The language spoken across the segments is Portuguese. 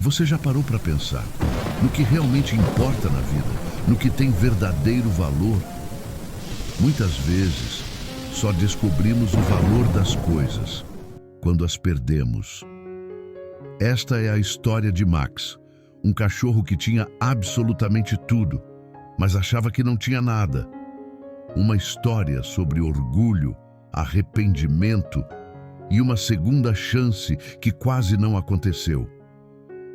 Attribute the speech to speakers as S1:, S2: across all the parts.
S1: Você já parou para pensar no que realmente importa na vida, no que tem verdadeiro valor? Muitas vezes, só descobrimos o valor das coisas quando as perdemos. Esta é a história de Max, um cachorro que tinha absolutamente tudo, mas achava que não tinha nada. Uma história sobre orgulho, arrependimento e uma segunda chance que quase não aconteceu.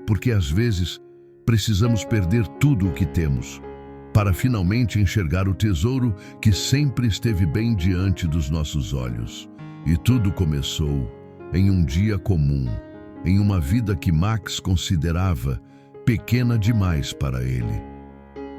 S1: Porque às vezes precisamos perder tudo o que temos para finalmente enxergar o tesouro que sempre esteve bem diante dos nossos olhos. E tudo começou em um dia comum, em uma vida que Max considerava pequena demais para ele.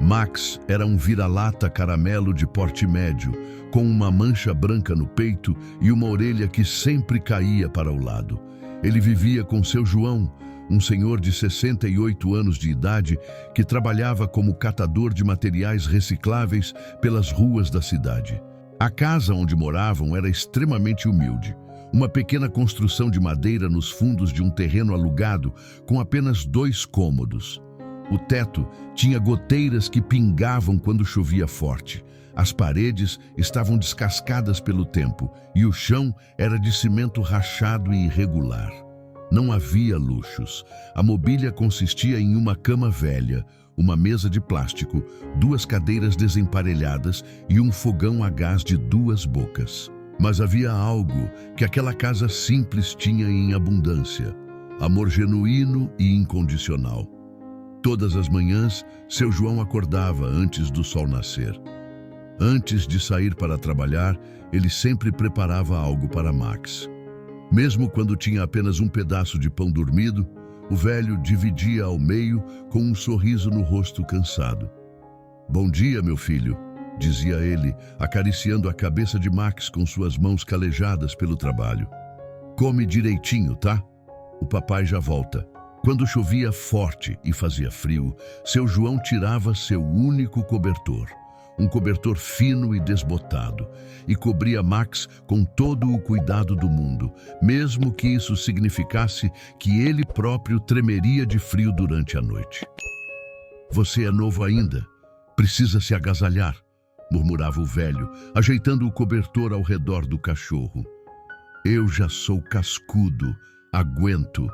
S1: Max era um vira-lata caramelo de porte médio, com uma mancha branca no peito e uma orelha que sempre caía para o lado. Ele vivia com seu João, um senhor de 68 anos de idade que trabalhava como catador de materiais recicláveis pelas ruas da cidade. A casa onde moravam era extremamente humilde. Uma pequena construção de madeira nos fundos de um terreno alugado com apenas 2 cômodos. O teto tinha goteiras que pingavam quando chovia forte. As paredes estavam descascadas pelo tempo e o chão era de cimento rachado e irregular. Não havia luxos. A mobília consistia em uma cama velha, uma mesa de plástico, 2 cadeiras desemparelhadas e um fogão a gás de 2 bocas. Mas havia algo que aquela casa simples tinha em abundância: amor genuíno e incondicional. Todas as manhãs, seu João acordava antes do sol nascer. Antes de sair para trabalhar, ele sempre preparava algo para Max. Mesmo quando tinha apenas um pedaço de pão dormido, o velho dividia ao meio com um sorriso no rosto cansado. "Bom dia, meu filho", dizia ele, acariciando a cabeça de Max com suas mãos calejadas pelo trabalho. "Come direitinho, tá? O papai já volta." Quando chovia forte e fazia frio, seu João tirava seu único cobertor, um cobertor fino e desbotado, e cobria Max com todo o cuidado do mundo, mesmo que isso significasse que ele próprio tremeria de frio durante a noite. "Você é novo ainda, precisa se agasalhar", murmurava o velho, ajeitando o cobertor ao redor do cachorro. "Eu já sou cascudo, aguento."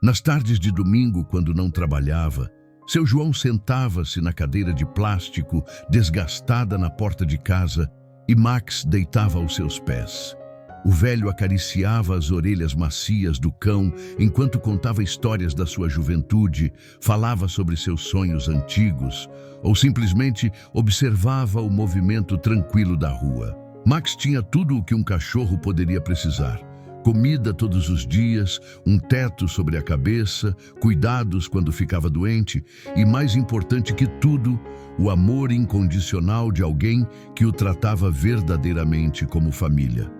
S1: Nas tardes de domingo, quando não trabalhava, seu João sentava-se na cadeira de plástico desgastada na porta de casa e Max deitava aos seus pés. O velho acariciava as orelhas macias do cão enquanto contava histórias da sua juventude, falava sobre seus sonhos antigos ou simplesmente observava o movimento tranquilo da rua. Max tinha tudo o que um cachorro poderia precisar: comida todos os dias, um teto sobre a cabeça, cuidados quando ficava doente e, mais importante que tudo, o amor incondicional de alguém que o tratava verdadeiramente como família.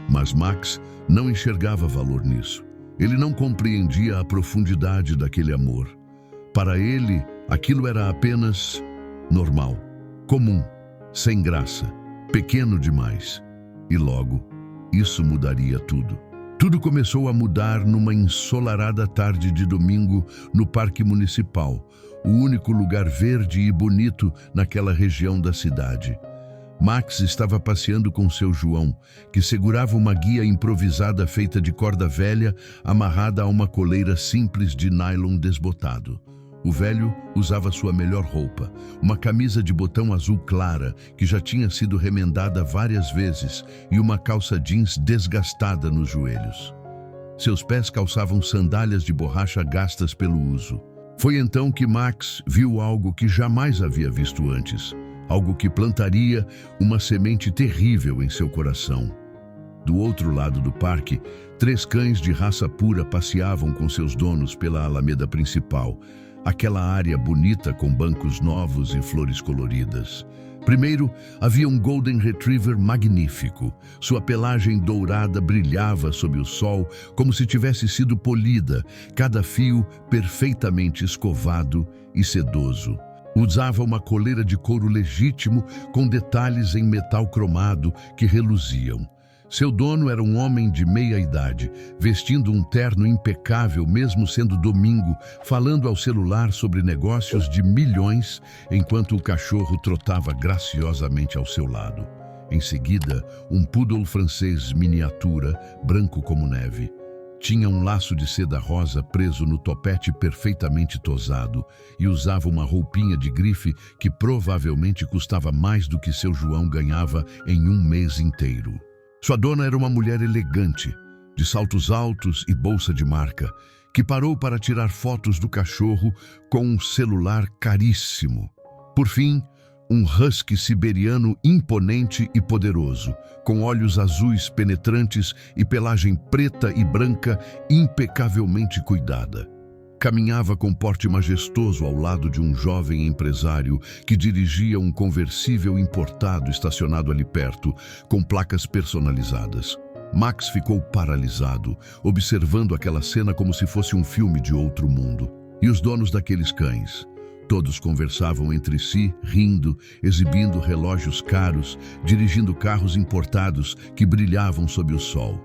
S1: Mas Max não enxergava valor nisso. Ele não compreendia a profundidade daquele amor. Para ele, aquilo era apenas normal, comum, sem graça, pequeno demais. E logo, isso mudaria tudo. Tudo começou a mudar numa ensolarada tarde de domingo no Parque Municipal, o único lugar verde e bonito naquela região da cidade. Max estava passeando com seu João, que segurava uma guia improvisada feita de corda velha amarrada a uma coleira simples de nylon desbotado. O velho usava sua melhor roupa, uma camisa de botão azul clara que já tinha sido remendada várias vezes e uma calça jeans desgastada nos joelhos. Seus pés calçavam sandálias de borracha gastas pelo uso. Foi então que Max viu algo que jamais havia visto antes, algo que plantaria uma semente terrível em seu coração. Do outro lado do parque, 3 cães de raça pura passeavam com seus donos pela alameda principal, aquela área bonita com bancos novos e flores coloridas. Primeiro, havia um Golden Retriever magnífico. Sua pelagem dourada brilhava sob o sol como se tivesse sido polida, cada fio perfeitamente escovado e sedoso. Usava uma coleira de couro legítimo com detalhes em metal cromado que reluziam. Seu dono era um homem de meia idade, vestindo um terno impecável mesmo sendo domingo, falando ao celular sobre negócios de milhões, enquanto o cachorro trotava graciosamente ao seu lado. Em seguida, um poodle francês miniatura, branco como neve. Tinha um laço de seda rosa preso no topete perfeitamente tosado e usava uma roupinha de grife que provavelmente custava mais do que seu João ganhava em um mês inteiro. Sua dona era uma mulher elegante, de saltos altos e bolsa de marca, que parou para tirar fotos do cachorro com um celular caríssimo. Por fim, um husky siberiano imponente e poderoso, com olhos azuis penetrantes e pelagem preta e branca impecavelmente cuidada. Caminhava com porte majestoso ao lado de um jovem empresário que dirigia um conversível importado estacionado ali perto, com placas personalizadas. Max ficou paralisado, observando aquela cena como se fosse um filme de outro mundo. E os donos daqueles cães? Todos conversavam entre si, rindo, exibindo relógios caros, dirigindo carros importados que brilhavam sob o sol.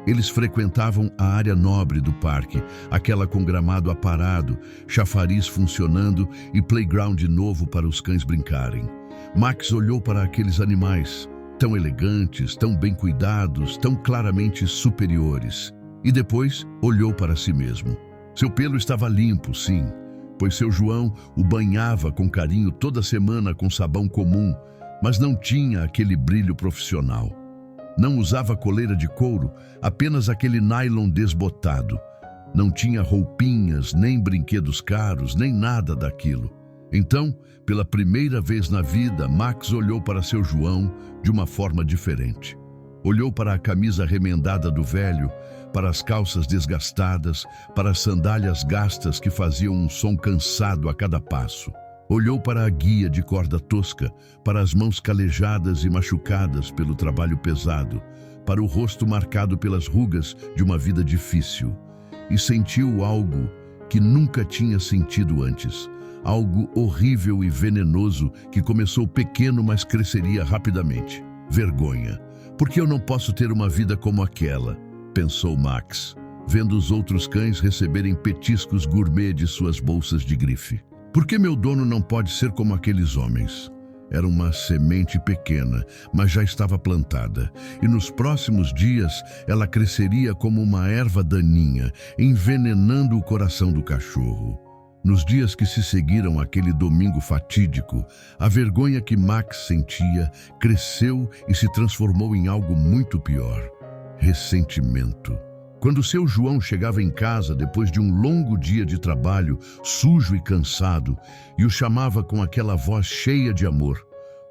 S1: Eles frequentavam a área nobre do parque, aquela com gramado aparado, chafariz funcionando e playground novo para os cães brincarem. Max olhou para aqueles animais, tão elegantes, tão bem cuidados, tão claramente superiores. E depois olhou para si mesmo. Seu pelo estava limpo, sim, pois seu João o banhava com carinho toda semana com sabão comum, mas não tinha aquele brilho profissional. Não usava coleira de couro, apenas aquele nylon desbotado. Não tinha roupinhas, nem brinquedos caros, nem nada daquilo. Então, pela primeira vez na vida, Max olhou para seu João de uma forma diferente. Olhou para a camisa remendada do velho, para as calças desgastadas, para as sandálias gastas que faziam um som cansado a cada passo. Olhou para a guia de corda tosca, para as mãos calejadas e machucadas pelo trabalho pesado, para o rosto marcado pelas rugas de uma vida difícil, e sentiu algo que nunca tinha sentido antes, algo horrível e venenoso que começou pequeno, mas cresceria rapidamente. Vergonha. Por que eu não posso ter uma vida como aquela? Pensou Max, vendo os outros cães receberem petiscos gourmet de suas bolsas de grife. Por que meu dono não pode ser como aqueles homens? Era uma semente pequena, mas já estava plantada, e nos próximos dias ela cresceria como uma erva daninha, envenenando o coração do cachorro. Nos dias que se seguiram àquele domingo fatídico, a vergonha que Max sentia cresceu e se transformou em algo muito pior: ressentimento. Quando seu João chegava em casa depois de um longo dia de trabalho, sujo e cansado, e o chamava com aquela voz cheia de amor: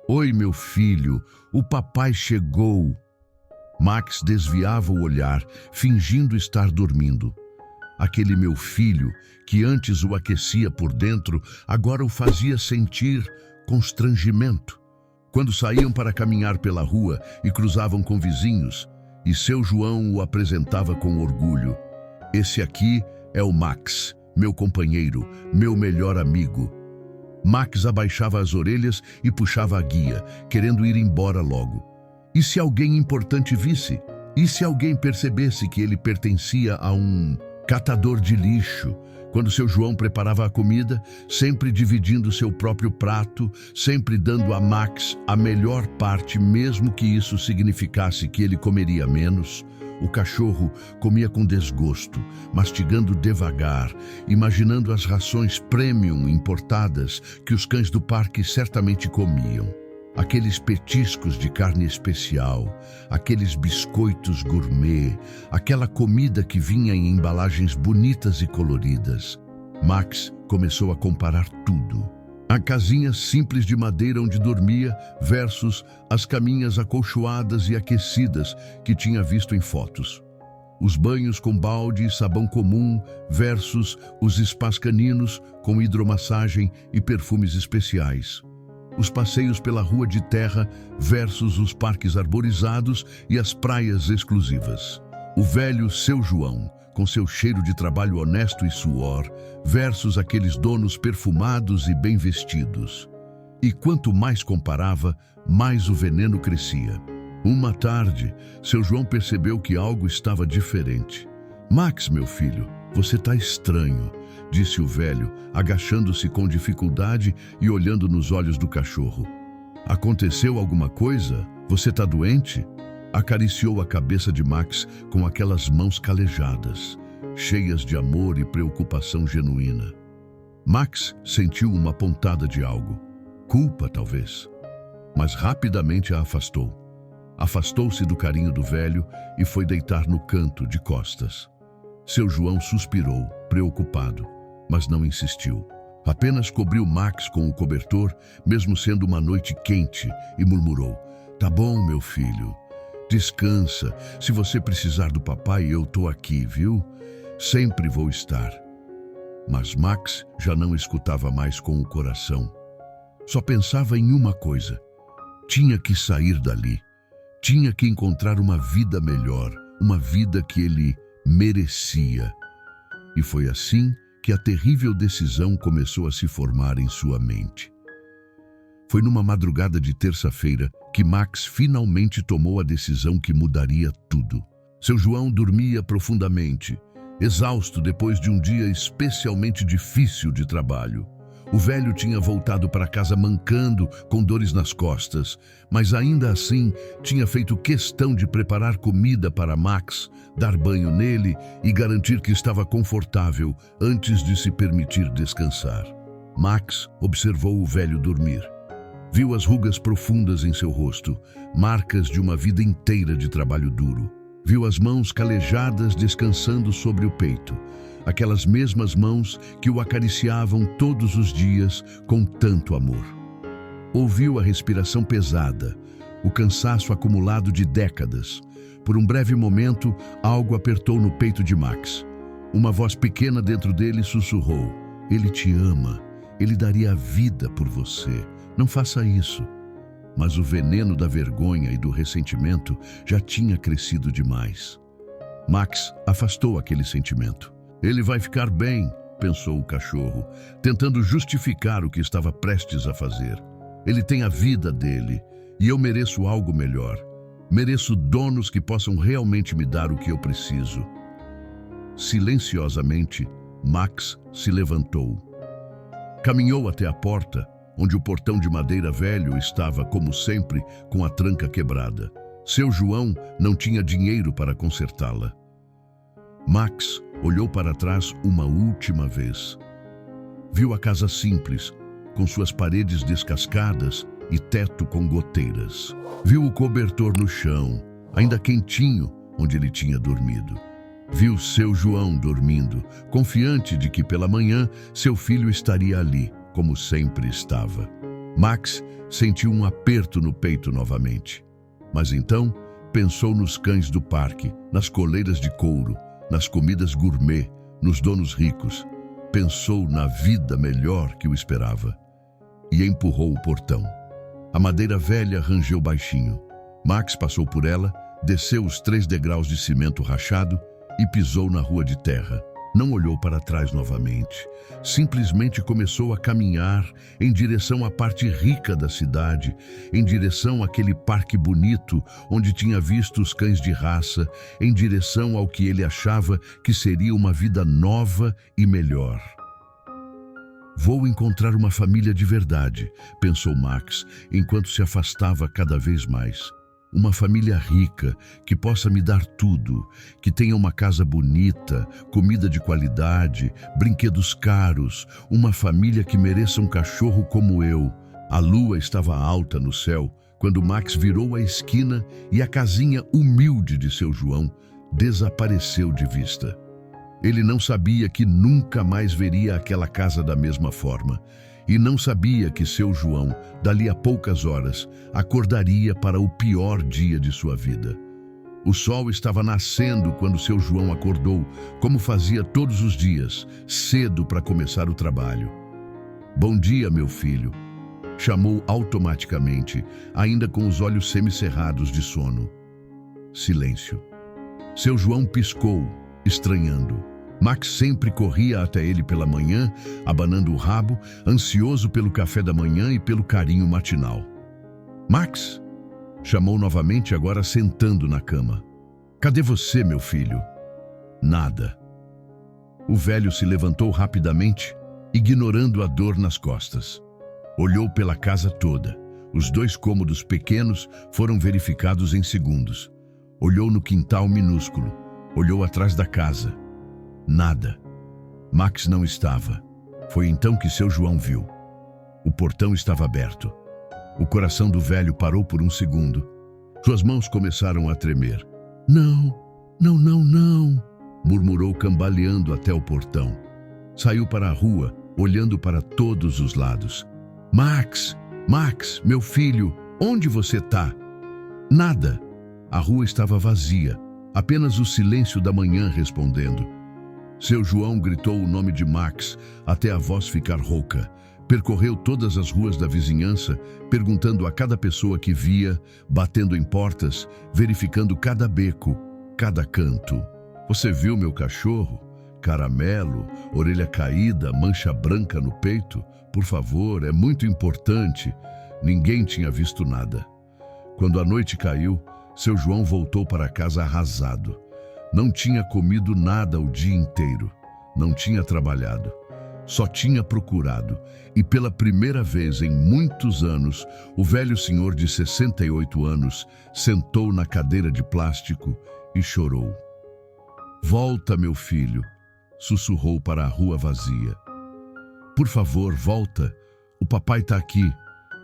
S1: "Oi, meu filho, o papai chegou." Max desviava o olhar, fingindo estar dormindo. Aquele meu filho, que antes o aquecia por dentro, agora o fazia sentir constrangimento. Quando saíam para caminhar pela rua e cruzavam com vizinhos, e seu João o apresentava com orgulho: "Esse aqui é o Max, meu companheiro, meu melhor amigo." Max abaixava as orelhas e puxava a guia, querendo ir embora logo. E se alguém importante visse? E se alguém percebesse que ele pertencia a um catador de lixo? Quando seu João preparava a comida, sempre dividindo seu próprio prato, sempre dando a Max a melhor parte, mesmo que isso significasse que ele comeria menos, o cachorro comia com desgosto, mastigando devagar, imaginando as rações premium importadas que os cães do parque certamente comiam. Aqueles petiscos de carne especial, aqueles biscoitos gourmet, aquela comida que vinha em embalagens bonitas e coloridas. Max começou a comparar tudo. A casinha simples de madeira onde dormia versus as caminhas acolchoadas e aquecidas que tinha visto em fotos. Os banhos com balde e sabão comum versus os spas caninos com hidromassagem e perfumes especiais. Os passeios pela rua de terra versus os parques arborizados e as praias exclusivas. O velho seu João, com seu cheiro de trabalho honesto e suor, versus aqueles donos perfumados e bem vestidos. E quanto mais comparava, mais o veneno crescia. Uma tarde, seu João percebeu que algo estava diferente. Max, meu filho, você está estranho, disse o velho, agachando-se com dificuldade e olhando nos olhos do cachorro. Aconteceu alguma coisa? Você está doente? Acariciou a cabeça de Max com aquelas mãos calejadas, cheias de amor e preocupação genuína. Max sentiu uma pontada de algo. Culpa, talvez. Mas rapidamente a afastou. Afastou-se do carinho do velho e foi deitar no canto, de costas. Seu João suspirou, preocupado, mas não insistiu. Apenas cobriu Max com o cobertor, mesmo sendo uma noite quente, e murmurou: "Tá bom, meu filho. Descansa. Se você precisar do papai, eu tô aqui, viu? Sempre vou estar." Mas Max já não escutava mais com o coração. Só pensava em uma coisa. Tinha que sair dali. Tinha que encontrar uma vida melhor, uma vida que ele merecia. E foi assim que a terrível decisão começou a se formar em sua mente. Foi numa madrugada de terça-feira que Max finalmente tomou a decisão que mudaria tudo. Seu João dormia profundamente, exausto depois de um dia especialmente difícil de trabalho. O velho tinha voltado para casa mancando, com dores nas costas, mas ainda assim tinha feito questão de preparar comida para Max, dar banho nele e garantir que estava confortável antes de se permitir descansar. Max observou o velho dormir. Viu as rugas profundas em seu rosto, marcas de uma vida inteira de trabalho duro. Viu as mãos calejadas descansando sobre o peito, aquelas mesmas mãos que o acariciavam todos os dias com tanto amor. Ouviu a respiração pesada, o cansaço acumulado de décadas. Por um breve momento, algo apertou no peito de Max. Uma voz pequena dentro dele sussurrou: "Ele te ama, ele daria a vida por você. Não faça isso." Mas o veneno da vergonha e do ressentimento já tinha crescido demais. Max afastou aquele sentimento. "Ele vai ficar bem", pensou o cachorro, tentando justificar o que estava prestes a fazer. "Ele tem a vida dele e eu mereço algo melhor. Mereço donos que possam realmente me dar o que eu preciso." Silenciosamente, Max se levantou. Caminhou até a porta, onde o portão de madeira velho estava, como sempre, com a tranca quebrada. Seu João não tinha dinheiro para consertá-la. Max olhou para trás uma última vez. Viu a casa simples, com suas paredes descascadas e teto com goteiras. Viu o cobertor no chão, ainda quentinho, onde ele tinha dormido. Viu seu João dormindo, confiante de que pela manhã seu filho estaria ali, como sempre estava. Max sentiu um aperto no peito novamente. Mas então pensou nos cães do parque, nas coleiras de couro, nas comidas gourmet, nos donos ricos. Pensou na vida melhor que o esperava. E empurrou o portão. A madeira velha rangeu baixinho. Max passou por ela, desceu os 3 degraus de cimento rachado e pisou na rua de terra. Não olhou para trás novamente. Simplesmente começou a caminhar em direção à parte rica da cidade, em direção àquele parque bonito onde tinha visto os cães de raça, em direção ao que ele achava que seria uma vida nova e melhor. "Vou encontrar uma família de verdade", pensou Max, enquanto se afastava cada vez mais. "Uma família rica, que possa me dar tudo, que tenha uma casa bonita, comida de qualidade, brinquedos caros, uma família que mereça um cachorro como eu." A lua estava alta no céu quando Max virou a esquina e a casinha humilde de seu João desapareceu de vista. Ele não sabia que nunca mais veria aquela casa da mesma forma. E não sabia que seu João, dali a poucas horas, acordaria para o pior dia de sua vida. O sol estava nascendo quando seu João acordou, como fazia todos os dias, cedo para começar o trabalho. "Bom dia, meu filho", chamou automaticamente, ainda com os olhos semicerrados de sono. Silêncio. Seu João piscou, estranhando. Max sempre corria até ele pela manhã, abanando o rabo, ansioso pelo café da manhã e pelo carinho matinal. "Max?", Chamou novamente, agora sentando na cama. Cadê você, meu filho? Nada. O velho se levantou rapidamente, ignorando a dor nas costas. Olhou pela casa toda. Os 2 cômodos pequenos foram verificados em segundos. Olhou no quintal minúsculo. Olhou atrás da casa. Nada. Max não estava. Foi então que seu João viu. O portão estava aberto. O coração do velho parou por um segundo. Suas mãos começaram a tremer. Não, não, não, não, murmurou cambaleando até o portão. Saiu para a rua, olhando para todos os lados. Max, Max, meu filho, onde você está? Nada. A rua estava vazia, apenas o silêncio da manhã respondendo. Seu João gritou o nome de Max até a voz ficar rouca. Percorreu todas as ruas da vizinhança, perguntando a cada pessoa que via, batendo em portas, verificando cada beco, cada canto. Você viu meu cachorro? Caramelo, orelha caída, mancha branca no peito? Por favor, é muito importante. Ninguém tinha visto nada. Quando a noite caiu, seu João voltou para casa arrasado. Não tinha comido nada o dia inteiro. Não tinha trabalhado. Só tinha procurado, e pela primeira vez em muitos anos, o velho senhor de 68 anos sentou na cadeira de plástico e chorou. Volta, meu filho, sussurrou para a rua vazia. Por favor, volta. O papai está aqui.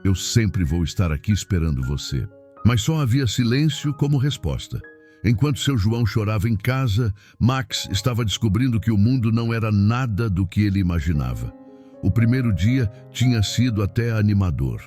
S1: Eu sempre vou estar aqui esperando você. Mas só havia silêncio como resposta. Enquanto seu João chorava em casa, Max estava descobrindo que o mundo não era nada do que ele imaginava. O primeiro dia tinha sido até animador.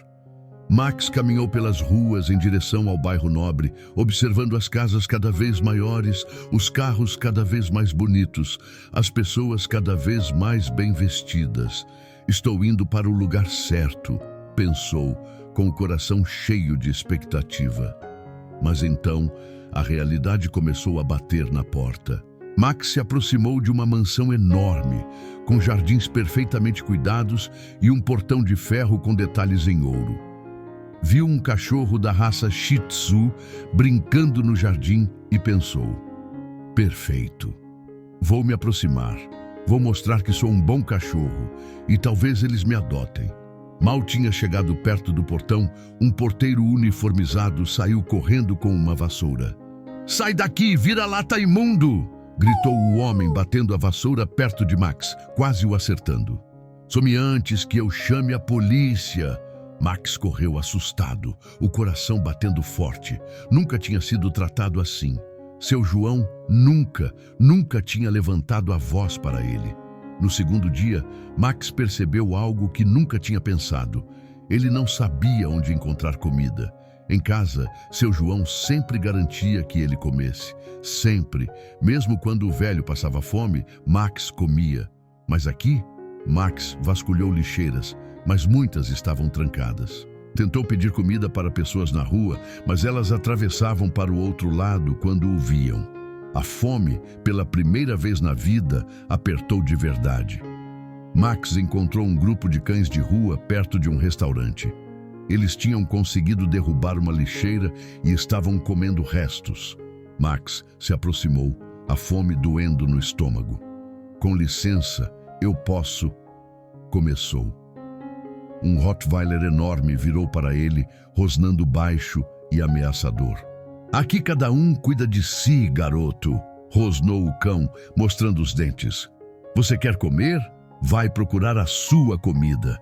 S1: Max caminhou pelas ruas em direção ao bairro nobre, observando as casas cada vez maiores, os carros cada vez mais bonitos, as pessoas cada vez mais bem vestidas. Estou indo para o lugar certo, pensou, com o coração cheio de expectativa. Mas então, a realidade começou a bater na porta. Max se aproximou de uma mansão enorme, com jardins perfeitamente cuidados e um portão de ferro com detalhes em ouro. Viu um cachorro da raça Shih Tzu brincando no jardim e pensou: perfeito. Vou me aproximar. Vou mostrar que sou um bom cachorro e talvez eles me adotem. Mal tinha chegado perto do portão, um porteiro uniformizado saiu correndo com uma vassoura. Sai daqui, vira-lata imundo! Gritou o homem, batendo a vassoura perto de Max, quase o acertando. Some antes que eu chame a polícia! Max correu assustado, o coração batendo forte. Nunca tinha sido tratado assim. Seu João nunca tinha levantado a voz para ele. No segundo dia, Max percebeu algo que nunca tinha pensado. Ele não sabia onde encontrar comida. Em casa, seu João sempre garantia que ele comesse. Sempre. Mesmo quando o velho passava fome, Max comia. Mas aqui, Max vasculhou lixeiras, mas muitas estavam trancadas. Tentou pedir comida para pessoas na rua, mas elas atravessavam para o outro lado quando o viam. A fome, pela primeira vez na vida, apertou de verdade. Max encontrou um grupo de cães de rua perto de um restaurante. Eles tinham conseguido derrubar uma lixeira e estavam comendo restos. Max se aproximou, a fome doendo no estômago. Com licença, eu posso... Começou. Um Rottweiler enorme virou para ele, rosnando baixo e ameaçador. Aqui cada um cuida de si, garoto, rosnou o cão, mostrando os dentes. Você quer comer? Vai procurar a sua comida.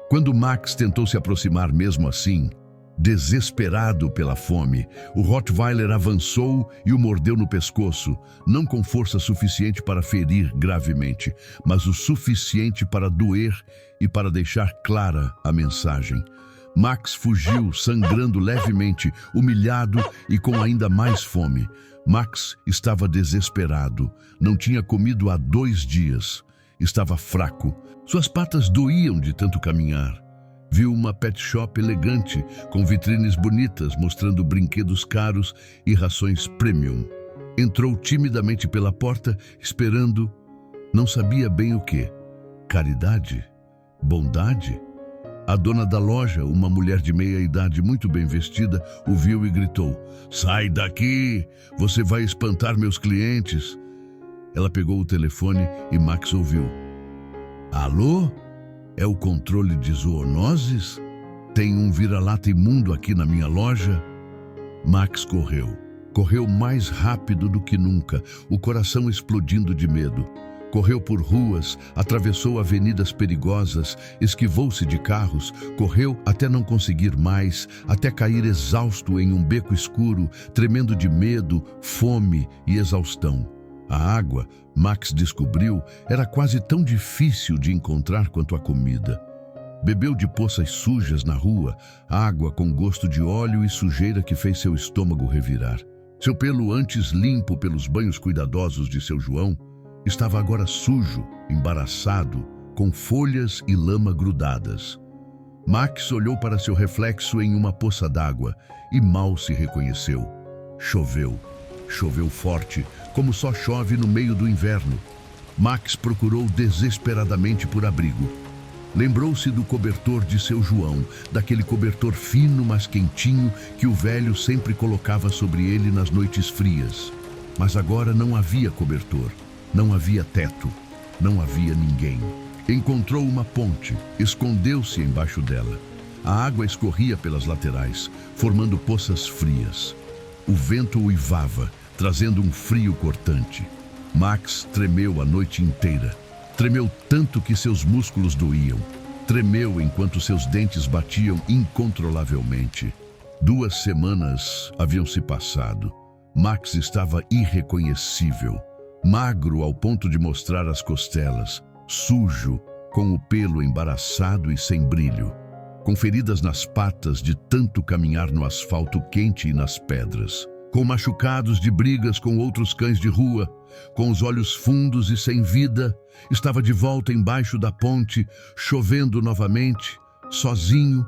S1: Quando Max tentou se aproximar mesmo assim, desesperado pela fome, o Rottweiler avançou e o mordeu no pescoço, não com força suficiente para ferir gravemente, mas o suficiente para doer e para deixar clara a mensagem. Max fugiu, sangrando levemente, humilhado e com ainda mais fome. Max estava desesperado. Não tinha comido há 2 dias. Estava fraco. Suas patas doíam de tanto caminhar. Viu uma pet shop elegante, com vitrines bonitas, mostrando brinquedos caros e rações premium. Entrou timidamente pela porta, esperando, não sabia bem o que. Caridade? Bondade? A dona da loja, uma mulher de meia-idade muito bem vestida, o viu e gritou: "Sai daqui! Você vai espantar meus clientes!" Ela pegou o telefone e Max ouviu. "Alô? É o controle de zoonoses? Tem um vira-lata imundo aqui na minha loja?" Max correu. Correu mais rápido do que nunca, o coração explodindo de medo. Correu por ruas, atravessou avenidas perigosas, esquivou-se de carros, correu até não conseguir mais, até cair exausto em um beco escuro, tremendo de medo, fome e exaustão. A água, Max descobriu, era quase tão difícil de encontrar quanto a comida. Bebeu de poças sujas na rua, água com gosto de óleo e sujeira que fez seu estômago revirar. Seu pelo, antes limpo pelos banhos cuidadosos de seu João, estava agora sujo, embaraçado, com folhas e lama grudadas. Max olhou para seu reflexo em uma poça d'água e mal se reconheceu. Choveu. Choveu forte, como só chove no meio do inverno. Max procurou desesperadamente por abrigo. Lembrou-se do cobertor de seu João, daquele cobertor fino, mas quentinho, que o velho sempre colocava sobre ele nas noites frias. Mas agora não havia cobertor, não havia teto, não havia ninguém. Encontrou uma ponte, escondeu-se embaixo dela. A água escorria pelas laterais, formando poças frias. O vento uivava, trazendo um frio cortante. Max tremeu a noite inteira. Tremeu tanto que seus músculos doíam. Tremeu enquanto seus dentes batiam incontrolavelmente. 2 semanas haviam se passado. Max estava irreconhecível. Magro ao ponto de mostrar as costelas. Sujo, com o pelo embaraçado e sem brilho. Com feridas nas patas de tanto caminhar no asfalto quente e nas pedras. Com machucados de brigas com outros cães de rua, com os olhos fundos e sem vida, estava de volta embaixo da ponte, chovendo novamente, sozinho,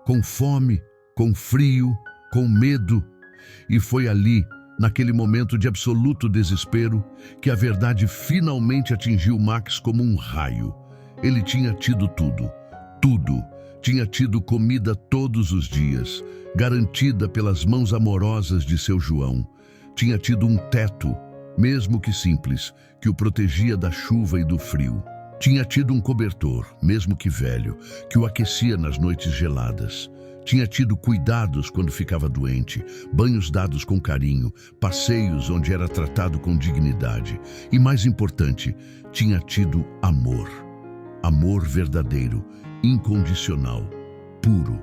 S1: com fome, com frio, com medo. E foi ali, naquele momento de absoluto desespero, que a verdade finalmente atingiu Max como um raio. Ele tinha tido tudo, tudo. Tinha tido comida todos os dias, garantida pelas mãos amorosas de seu João. Tinha tido um teto, mesmo que simples, que o protegia da chuva e do frio. Tinha tido um cobertor, mesmo que velho, que o aquecia nas noites geladas. Tinha tido cuidados quando ficava doente, banhos dados com carinho, passeios onde era tratado com dignidade. E mais importante, tinha tido amor. Amor verdadeiro, incondicional, puro.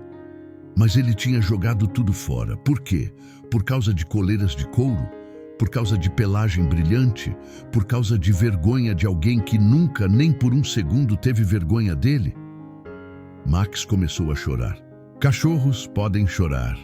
S1: Mas ele tinha jogado tudo fora. Por quê? Por causa de coleiras de couro? Por causa de pelagem brilhante? Por causa de vergonha de alguém que nunca, nem por um segundo, teve vergonha dele? Max começou a chorar. Cachorros podem chorar.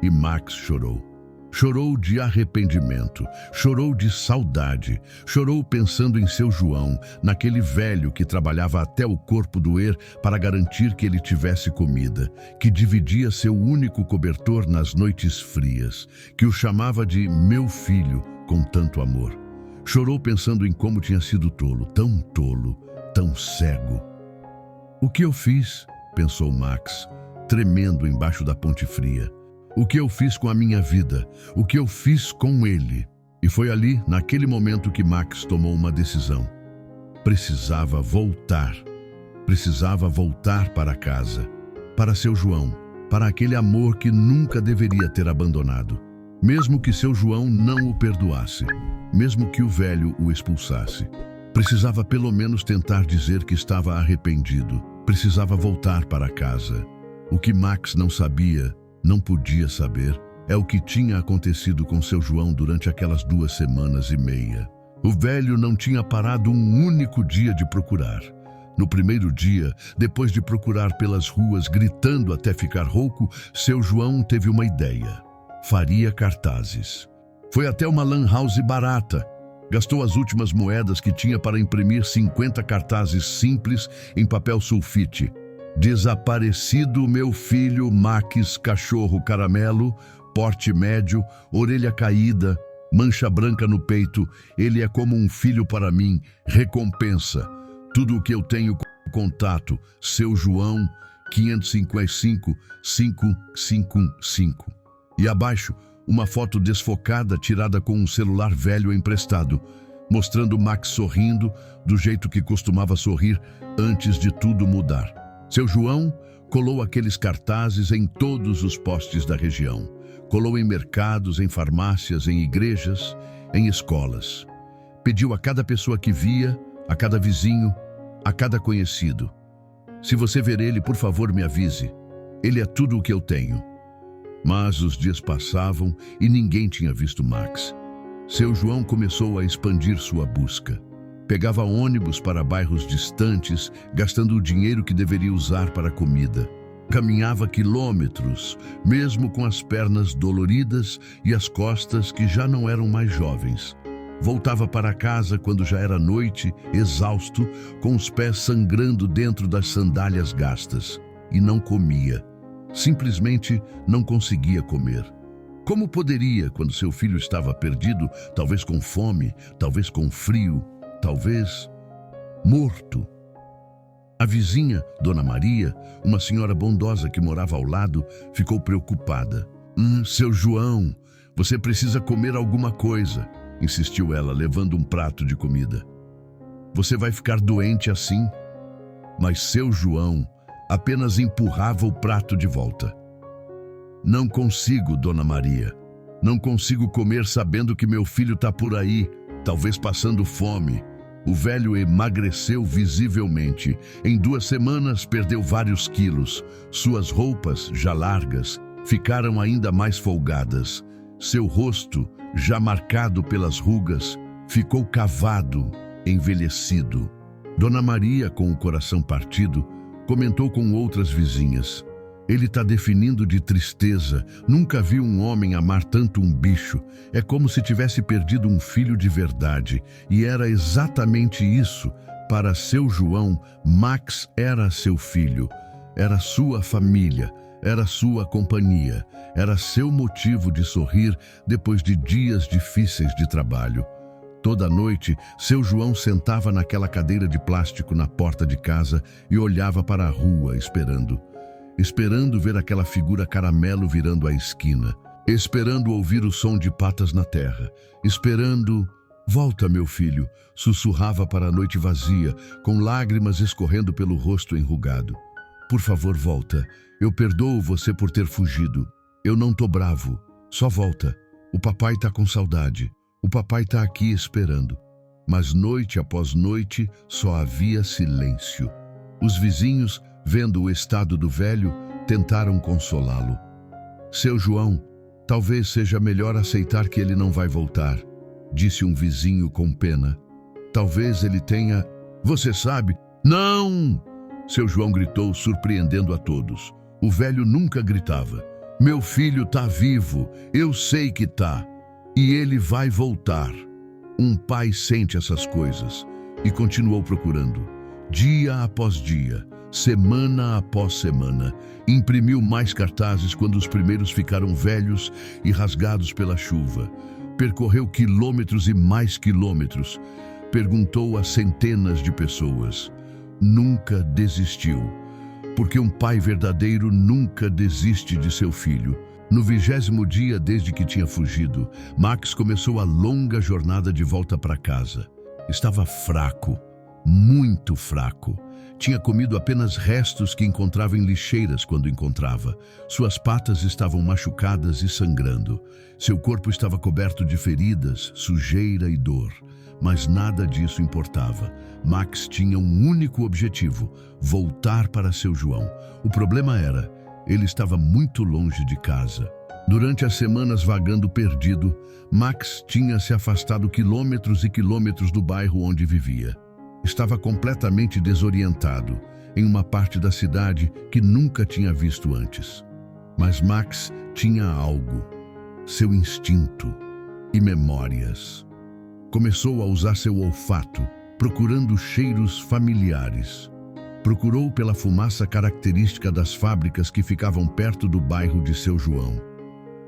S1: E Max chorou. Chorou de arrependimento, chorou de saudade, chorou pensando em seu João, naquele velho que trabalhava até o corpo doer para garantir que ele tivesse comida, que dividia seu único cobertor nas noites frias, que o chamava de meu filho com tanto amor. Chorou pensando em como tinha sido tolo, tão cego. O que eu fiz? Pensou Max, tremendo embaixo da ponte fria. O que eu fiz com a minha vida? O que eu fiz com ele? E foi ali, naquele momento, que Max tomou uma decisão. Precisava voltar. Precisava voltar para casa. Para seu João. Para aquele amor que nunca deveria ter abandonado. Mesmo que seu João não o perdoasse. Mesmo que o velho o expulsasse. Precisava pelo menos tentar dizer que estava arrependido. Precisava voltar para casa. O que Max não sabia, não podia saber, é o que tinha acontecido com seu João durante aquelas 2 semanas e meia. O velho não tinha parado um único dia de procurar. No primeiro dia, depois de procurar pelas ruas gritando até ficar rouco, seu João teve uma ideia. Faria cartazes. Foi até uma lan house barata. Gastou as últimas moedas que tinha para imprimir 50 cartazes simples em papel sulfite. Desaparecido meu filho Max Cachorro Caramelo, porte médio, orelha caída, mancha branca no peito, ele é como um filho para mim, recompensa. Tudo o que eu tenho com contato, seu João, 555-555. E abaixo, uma foto desfocada tirada com um celular velho emprestado, mostrando Max sorrindo do jeito que costumava sorrir antes de tudo mudar. Seu João colou aqueles cartazes em todos os postes da região. Colou em mercados, em farmácias, em igrejas, em escolas. Pediu a cada pessoa que via, a cada vizinho, a cada conhecido: se você ver ele, por favor, me avise. Ele é tudo o que eu tenho. Mas os dias passavam e ninguém tinha visto Max. Seu João começou a expandir sua busca. Pegava ônibus para bairros distantes, gastando o dinheiro que deveria usar para comida. Caminhava quilômetros, mesmo com as pernas doloridas e as costas que já não eram mais jovens. Voltava para casa quando já era noite, exausto, com os pés sangrando dentro das sandálias gastas. E não comia. Simplesmente não conseguia comer. Como poderia quando seu filho estava perdido, talvez com fome, talvez com frio, talvez morto? A vizinha, Dona Maria, uma senhora bondosa que morava ao lado, ficou preocupada. Seu João, você precisa comer alguma coisa, insistiu ela, levando um prato de comida. Você vai ficar doente assim? Mas seu João apenas empurrava o prato de volta. Não consigo, Dona Maria. Não consigo comer sabendo que meu filho está por aí, talvez passando fome. O velho emagreceu visivelmente. Em 2 semanas perdeu vários quilos. Suas roupas, já largas, ficaram ainda mais folgadas. Seu rosto, já marcado pelas rugas, ficou cavado, envelhecido. Dona Maria, com o coração partido, comentou com outras vizinhas: ele está definindo de tristeza. Nunca vi um homem amar tanto um bicho. É como se tivesse perdido um filho de verdade. E era exatamente isso. Para seu João, Max era seu filho. Era sua família. Era sua companhia. Era seu motivo de sorrir depois de dias difíceis de trabalho. Toda noite, seu João sentava naquela cadeira de plástico na porta de casa e olhava para a rua esperando ver aquela figura caramelo virando a esquina, esperando ouvir o som de patas na terra, esperando... Volta, meu filho, sussurrava para a noite vazia, com lágrimas escorrendo pelo rosto enrugado. Por favor, volta. Eu perdoo você por ter fugido. Eu não tô bravo. Só volta. O papai tá com saudade. O papai tá aqui esperando. Mas noite após noite só havia silêncio. Os vizinhos, vendo o estado do velho, tentaram consolá-lo. Seu João, talvez seja melhor aceitar que ele não vai voltar, disse um vizinho com pena. Talvez ele tenha... Você sabe? Não! Seu João gritou, surpreendendo a todos. O velho nunca gritava. Meu filho tá vivo, eu sei que tá. E ele vai voltar. Um pai sente essas coisas e continuou procurando. Dia após dia, semana após semana, imprimiu mais cartazes quando os primeiros ficaram velhos e rasgados pela chuva. Percorreu quilômetros e mais quilômetros. Perguntou a centenas de pessoas. Nunca desistiu. Porque um pai verdadeiro nunca desiste de seu filho. No 20º dia desde que tinha fugido, Max começou a longa jornada de volta para casa. Estava fraco, muito fraco. Tinha comido apenas restos que encontrava em lixeiras quando encontrava. Suas patas estavam machucadas e sangrando. Seu corpo estava coberto de feridas, sujeira e dor. Mas nada disso importava. Max tinha um único objetivo: voltar para seu João. O problema era, ele estava muito longe de casa. Durante as semanas vagando perdido, Max tinha se afastado quilômetros e quilômetros do bairro onde vivia. Estava completamente desorientado, em uma parte da cidade que nunca tinha visto antes. Mas Max tinha algo, seu instinto e memórias. Começou a usar seu olfato, procurando cheiros familiares. Procurou pela fumaça característica das fábricas que ficavam perto do bairro de seu João.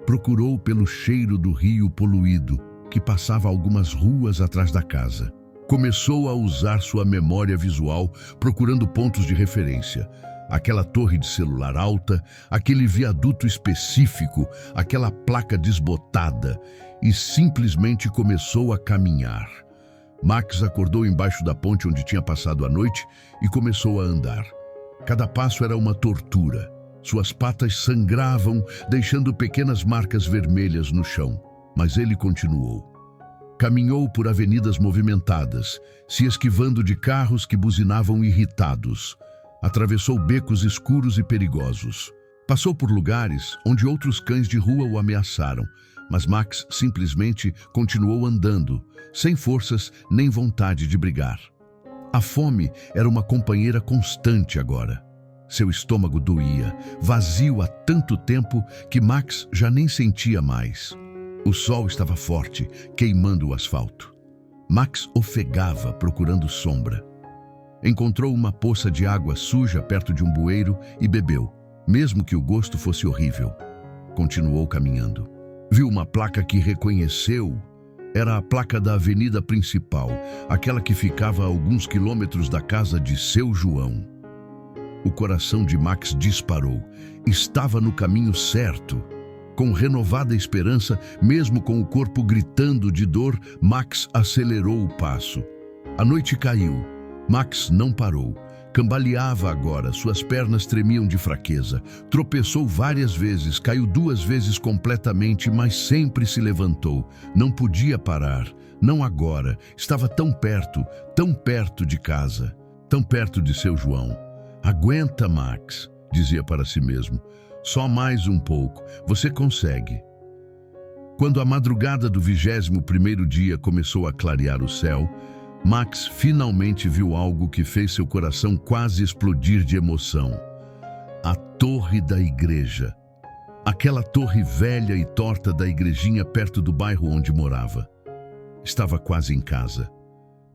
S1: Procurou pelo cheiro do rio poluído, que passava algumas ruas atrás da casa. Começou a usar sua memória visual, procurando pontos de referência. aquela torre de celular alta, aquele viaduto específico, aquela placa desbotada, e simplesmente começou a caminhar. Max acordou embaixo da ponte onde tinha passado a noite e começou a andar. Cada passo era uma tortura. Suas patas sangravam, deixando pequenas marcas vermelhas no chão. Mas ele continuou. Caminhou por avenidas movimentadas, se esquivando de carros que buzinavam irritados. Atravessou becos escuros e perigosos. Passou por lugares onde outros cães de rua o ameaçaram, mas Max simplesmente continuou andando, sem forças nem vontade de brigar. A fome era uma companheira constante agora. Seu estômago doía, vazio há tanto tempo que Max já nem sentia mais. O sol estava forte, queimando o asfalto. Max ofegava procurando sombra. Encontrou uma poça de água suja perto de um bueiro e bebeu, mesmo que o gosto fosse horrível. Continuou caminhando. Viu uma placa que reconheceu. Era a placa da avenida principal, aquela que ficava a alguns quilômetros da casa de seu João. O coração de Max disparou. Estava no caminho certo. Com renovada esperança, mesmo com o corpo gritando de dor, Max acelerou o passo. A noite caiu. Max não parou. Cambaleava agora, suas pernas tremiam de fraqueza. Tropeçou várias vezes, caiu 2 vezes completamente, mas sempre se levantou. Não podia parar, não agora. Estava tão perto de casa, tão perto de seu João. Aguenta, Max, dizia para si mesmo. Só mais um pouco, você consegue. Quando a madrugada do 21º dia começou a clarear o céu, Max finalmente viu algo que fez seu coração quase explodir de emoção. A torre da igreja. Aquela torre velha e torta da igrejinha perto do bairro onde morava. Estava quase em casa.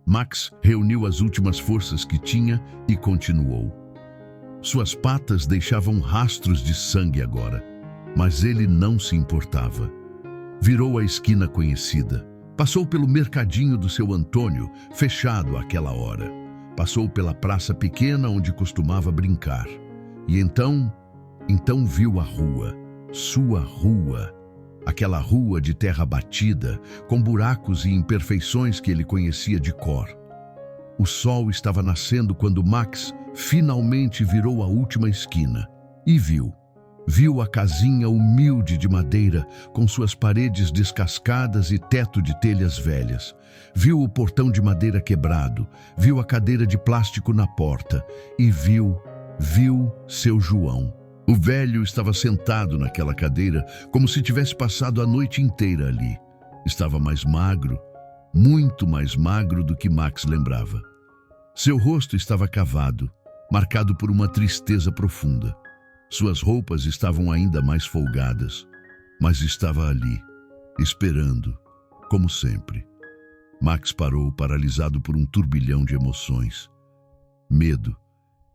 S1: Max reuniu as últimas forças que tinha e continuou. Suas patas deixavam rastros de sangue agora, mas ele não se importava. Virou a esquina conhecida. Passou pelo mercadinho do seu Antônio, fechado àquela hora. Passou pela praça pequena onde costumava brincar. E então viu a rua, sua rua. Aquela rua de terra batida, com buracos e imperfeições que ele conhecia de cor. O sol estava nascendo quando Max finalmente virou a última esquina e viu a casinha humilde de madeira com suas paredes descascadas e teto de telhas velhas. Viu o portão de madeira quebrado, viu a cadeira de plástico na porta e viu seu João. O velho estava sentado naquela cadeira como se tivesse passado a noite inteira ali. Estava mais magro, muito mais magro do que Max lembrava. Seu rosto estava cavado, marcado por uma tristeza profunda. Suas roupas estavam ainda mais folgadas, mas estava ali, esperando, como sempre. Max parou, paralisado por um turbilhão de emoções. Medo.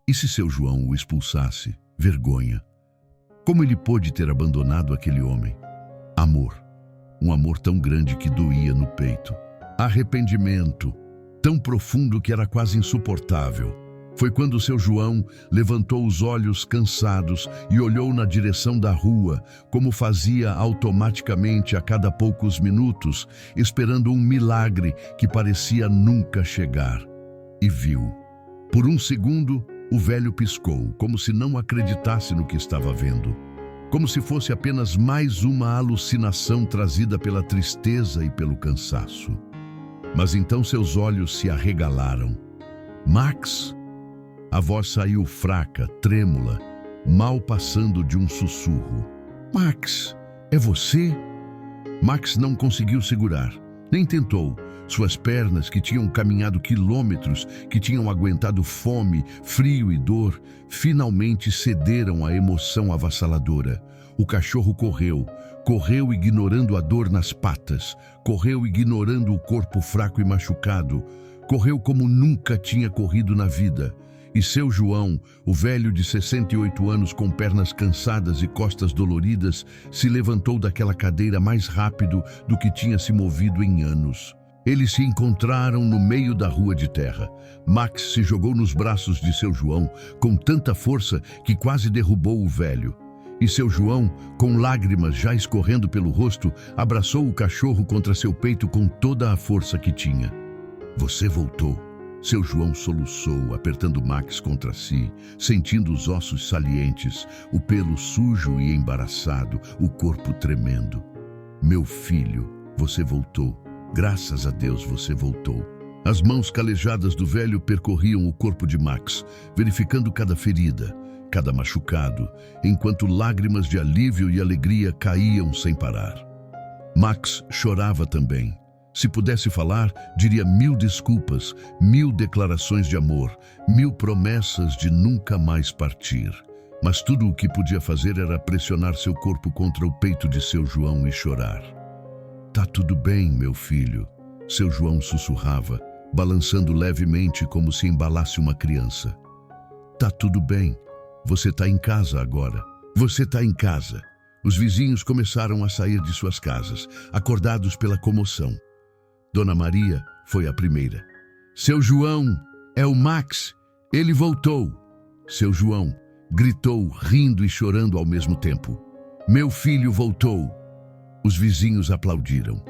S1: E se seu João o expulsasse? Vergonha. Como ele pôde ter abandonado aquele homem? Amor. Um amor tão grande que doía no peito. Arrependimento. Tão profundo que era quase insuportável. Foi quando seu João levantou os olhos cansados e olhou na direção da rua, como fazia automaticamente a cada poucos minutos, esperando um milagre que parecia nunca chegar. E viu. Por um segundo, o velho piscou, como se não acreditasse no que estava vendo. Como se fosse apenas mais uma alucinação trazida pela tristeza e pelo cansaço. Mas então seus olhos se arregalaram. Max? A voz saiu fraca, trêmula, mal passando de um sussurro. Max, é você? Max não conseguiu segurar, nem tentou. Suas pernas, que tinham caminhado quilômetros, que tinham aguentado fome, frio e dor, finalmente cederam à emoção avassaladora. O cachorro correu ignorando a dor nas patas, correu ignorando o corpo fraco e machucado, correu como nunca tinha corrido na vida. E seu João, o velho de 68 anos com pernas cansadas e costas doloridas, se levantou daquela cadeira mais rápido do que tinha se movido em anos. Eles se encontraram no meio da rua de terra. Max se jogou nos braços de seu João com tanta força que quase derrubou o velho. E seu João, com lágrimas já escorrendo pelo rosto, abraçou o cachorro contra seu peito com toda a força que tinha. Você voltou. Seu João soluçou, apertando Max contra si, sentindo os ossos salientes, o pelo sujo e embaraçado, o corpo tremendo. Meu filho, você voltou. Graças a Deus você voltou. As mãos calejadas do velho percorriam o corpo de Max, verificando cada ferida, cada machucado, enquanto lágrimas de alívio e alegria caíam sem parar. Max chorava também. Se pudesse falar, diria 1000 desculpas, 1000 declarações de amor, 1000 promessas de nunca mais partir. Mas tudo o que podia fazer era pressionar seu corpo contra o peito de seu João e chorar. Tá tudo bem, meu filho, seu João sussurrava, balançando levemente como se embalasse uma criança. Tá tudo bem, você tá em casa agora. Você tá em casa. Os vizinhos começaram a sair de suas casas, acordados pela comoção. Dona Maria foi a primeira. Seu João, é o Max, ele voltou. Seu João gritou, rindo e chorando ao mesmo tempo. Meu filho voltou. Os vizinhos aplaudiram.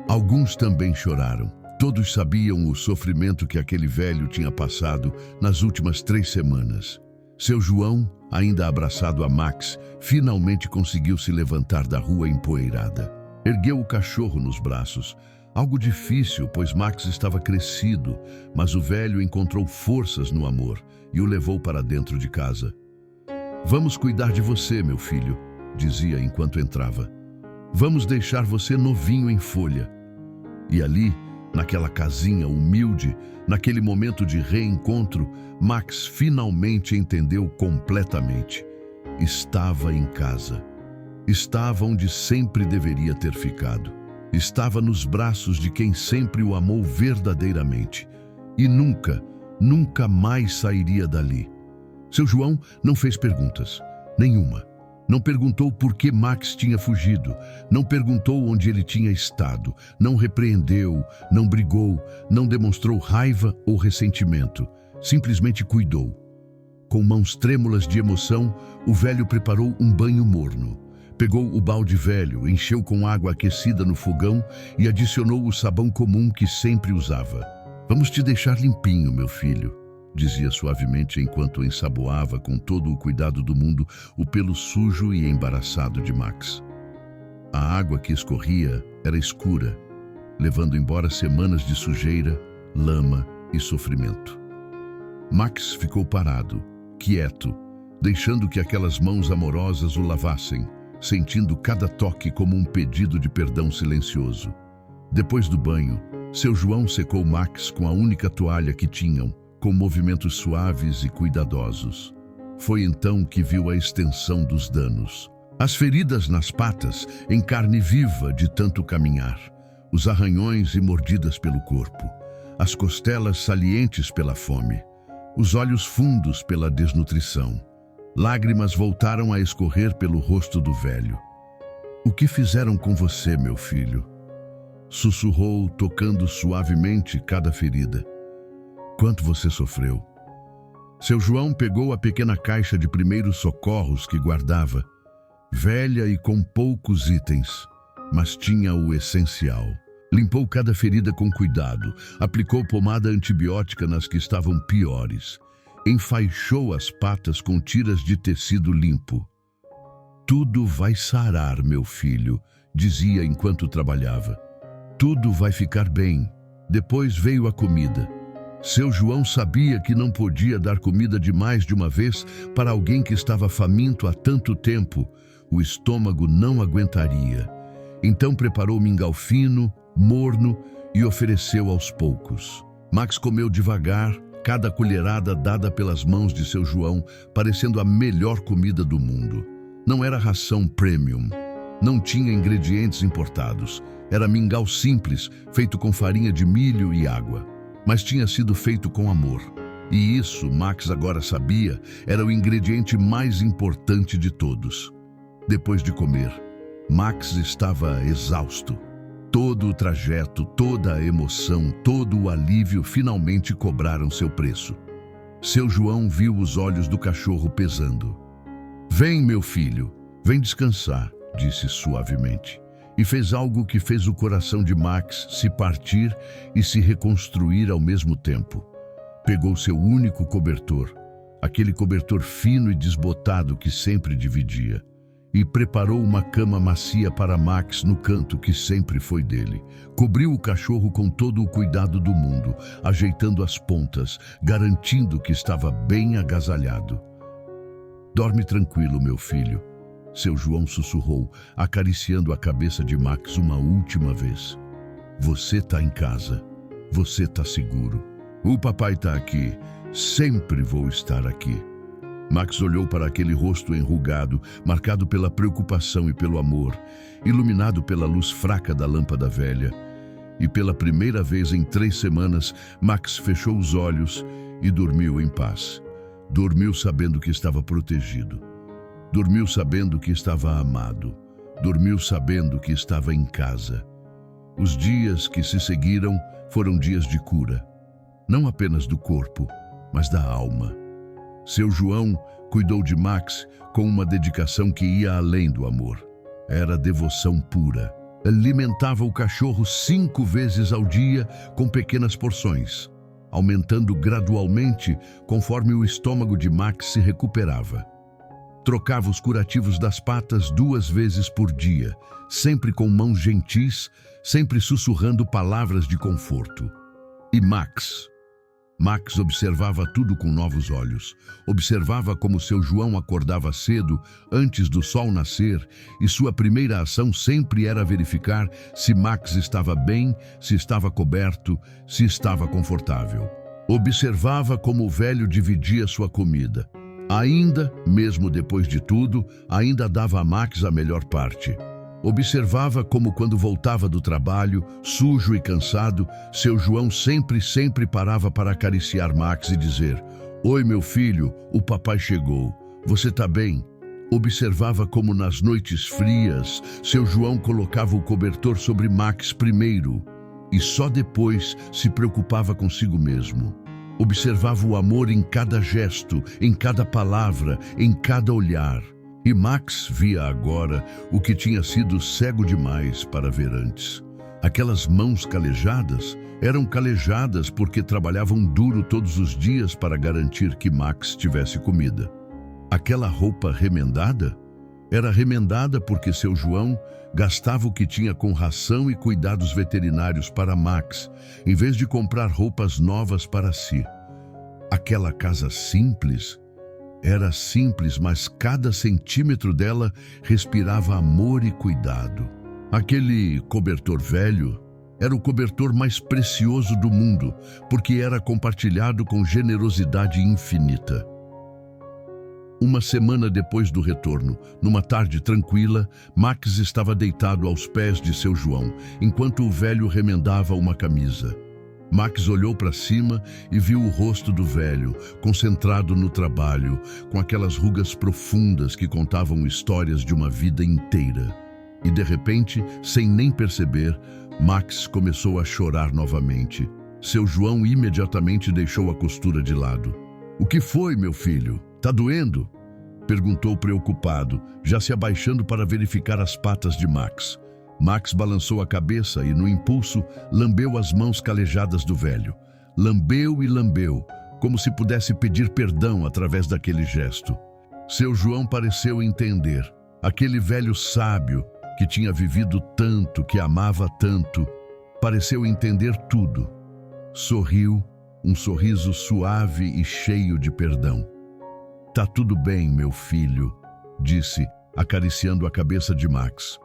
S1: Alguns também choraram. Todos sabiam o sofrimento que aquele velho tinha passado nas últimas 3 semanas. Seu João, ainda abraçado a Max, finalmente conseguiu se levantar da rua empoeirada. Ergueu o cachorro nos braços. Algo difícil, pois Max estava crescido, mas o velho encontrou forças no amor e o levou para dentro de casa. Vamos cuidar de você, meu filho, dizia enquanto entrava. Vamos deixar você novinho em folha. E ali, naquela casinha humilde, naquele momento de reencontro, Max finalmente entendeu completamente. Estava em casa. Estava onde sempre deveria ter ficado. Estava nos braços de quem sempre o amou verdadeiramente. E nunca, nunca mais sairia dali. Seu João não fez perguntas, nenhuma. Não perguntou por que Max tinha fugido, não perguntou onde ele tinha estado, não repreendeu, não brigou, não demonstrou raiva ou ressentimento, simplesmente cuidou. Com mãos trêmulas de emoção, o velho preparou um banho morno. Pegou o balde velho, encheu com água aquecida no fogão e adicionou o sabão comum que sempre usava. Vamos te deixar limpinho, meu filho, dizia suavemente enquanto ensaboava com todo o cuidado do mundo o pelo sujo e embaraçado de Max. A água que escorria era escura, levando embora semanas de sujeira, lama e sofrimento. Max ficou parado, quieto, deixando que aquelas mãos amorosas o lavassem, sentindo cada toque como um pedido de perdão silencioso. Depois do banho, seu João secou Max com a única toalha que tinham, com movimentos suaves e cuidadosos. Foi então que viu a extensão dos danos. As feridas nas patas, em carne viva de tanto caminhar, os arranhões e mordidas pelo corpo, as costelas salientes pela fome, os olhos fundos pela desnutrição. Lágrimas voltaram a escorrer pelo rosto do velho. O que fizeram com você, meu filho? Sussurrou, tocando suavemente cada ferida. Quanto você sofreu? Seu João pegou a pequena caixa de primeiros socorros que guardava, velha e com poucos itens, mas tinha o essencial. Limpou cada ferida com cuidado, aplicou pomada antibiótica nas que estavam piores, enfaixou as patas com tiras de tecido limpo. Tudo vai sarar, meu filho, dizia enquanto trabalhava. Tudo vai ficar bem. Depois veio a comida. Seu João sabia que não podia dar comida de mais de uma vez para alguém que estava faminto há tanto tempo. O estômago não aguentaria. Então preparou mingau fino, morno e ofereceu aos poucos. Max comeu devagar, cada colherada dada pelas mãos de seu João, parecendo a melhor comida do mundo. Não era ração premium. Não tinha ingredientes importados. Era mingau simples, feito com farinha de milho e água. Mas tinha sido feito com amor. E isso, Max agora sabia, era o ingrediente mais importante de todos. Depois de comer, Max estava exausto. Todo o trajeto, toda a emoção, todo o alívio finalmente cobraram seu preço. Seu João viu os olhos do cachorro pesando. "Vem, meu filho, vem descansar", disse suavemente. E fez algo que fez o coração de Max se partir e se reconstruir ao mesmo tempo. Pegou seu único cobertor, aquele cobertor fino e desbotado que sempre dividia, e preparou uma cama macia para Max no canto que sempre foi dele. Cobriu o cachorro com todo o cuidado do mundo, ajeitando as pontas, garantindo que estava bem agasalhado. "Dorme tranquilo, meu filho", seu João sussurrou, acariciando a cabeça de Max uma última vez. "Você tá em casa. Você tá seguro. O papai tá aqui. Sempre vou estar aqui." Max olhou para aquele rosto enrugado, marcado pela preocupação e pelo amor, iluminado pela luz fraca da lâmpada velha. E pela primeira vez em 3 semanas, Max fechou os olhos e dormiu em paz. Dormiu sabendo que estava protegido. Dormiu sabendo que estava amado. Dormiu sabendo que estava em casa. Os dias que se seguiram foram dias de cura, não apenas do corpo, mas da alma. Seu João cuidou de Max com uma dedicação que ia além do amor. Era devoção pura. Alimentava o cachorro 5 vezes ao dia com pequenas porções, aumentando gradualmente conforme o estômago de Max se recuperava. Trocava os curativos das patas 2 vezes por dia, sempre com mãos gentis, sempre sussurrando palavras de conforto. E Max observava tudo com novos olhos. Observava como seu João acordava cedo, antes do sol nascer, e sua primeira ação sempre era verificar se Max estava bem, se estava coberto, se estava confortável. Observava como o velho dividia sua comida. Ainda, mesmo depois de tudo, ainda dava a Max a melhor parte. Observava como quando voltava do trabalho, sujo e cansado, seu João sempre parava para acariciar Max e dizer: "Oi, meu filho, o papai chegou. Você tá bem?" Observava como nas noites frias, seu João colocava o cobertor sobre Max primeiro e só depois se preocupava consigo mesmo. Observava o amor em cada gesto, em cada palavra, em cada olhar. E Max via agora o que tinha sido cego demais para ver antes. Aquelas mãos calejadas eram calejadas porque trabalhavam duro todos os dias para garantir que Max tivesse comida. Aquela roupa remendada era remendada porque seu João gastava o que tinha com ração e cuidados veterinários para Max, em vez de comprar roupas novas para si. Aquela casa simples era simples, mas cada centímetro dela respirava amor e cuidado. Aquele cobertor velho era o cobertor mais precioso do mundo, porque era compartilhado com generosidade infinita. Uma semana depois do retorno, numa tarde tranquila, Max estava deitado aos pés de seu João, enquanto o velho remendava uma camisa. Max olhou para cima e viu o rosto do velho, concentrado no trabalho, com aquelas rugas profundas que contavam histórias de uma vida inteira. E de repente, sem nem perceber, Max começou a chorar novamente. Seu João imediatamente deixou a costura de lado. "O que foi, meu filho? Tá doendo?" perguntou preocupado, já se abaixando para verificar as patas de Max. Max balançou a cabeça e, no impulso, lambeu as mãos calejadas do velho. Lambeu e lambeu, como se pudesse pedir perdão através daquele gesto. Seu João pareceu entender. Aquele velho sábio, que tinha vivido tanto, que amava tanto, pareceu entender tudo. Sorriu, um sorriso suave e cheio de perdão. "Tá tudo bem, meu filho", disse, acariciando a cabeça de Max.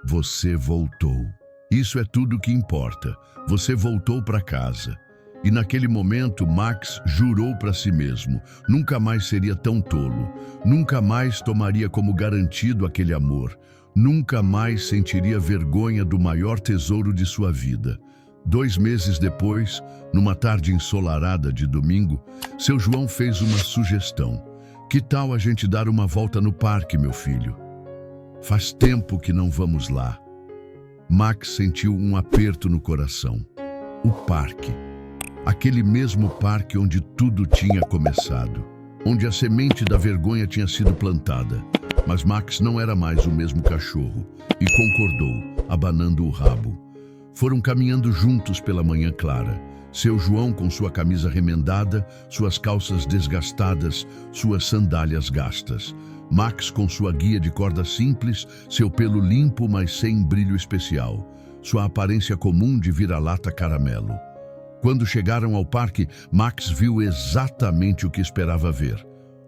S1: "Você voltou. Isso é tudo que importa. Você voltou para casa." E naquele momento, Max jurou para si mesmo. Nunca mais seria tão tolo. Nunca mais tomaria como garantido aquele amor. Nunca mais sentiria vergonha do maior tesouro de sua vida. 2 meses depois, numa tarde ensolarada de domingo, seu João fez uma sugestão. "Que tal a gente dar uma volta no parque, meu filho? Faz tempo que não vamos lá." Max sentiu um aperto no coração. O parque. Aquele mesmo parque onde tudo tinha começado. Onde a semente da vergonha tinha sido plantada. Mas Max não era mais o mesmo cachorro e concordou, abanando o rabo. Foram caminhando juntos pela manhã clara. Seu João com sua camisa remendada, suas calças desgastadas, suas sandálias gastas. Max com sua guia de corda simples, seu pelo limpo, mas sem brilho especial. Sua aparência comum de vira-lata caramelo. Quando chegaram ao parque, Max viu exatamente o que esperava ver.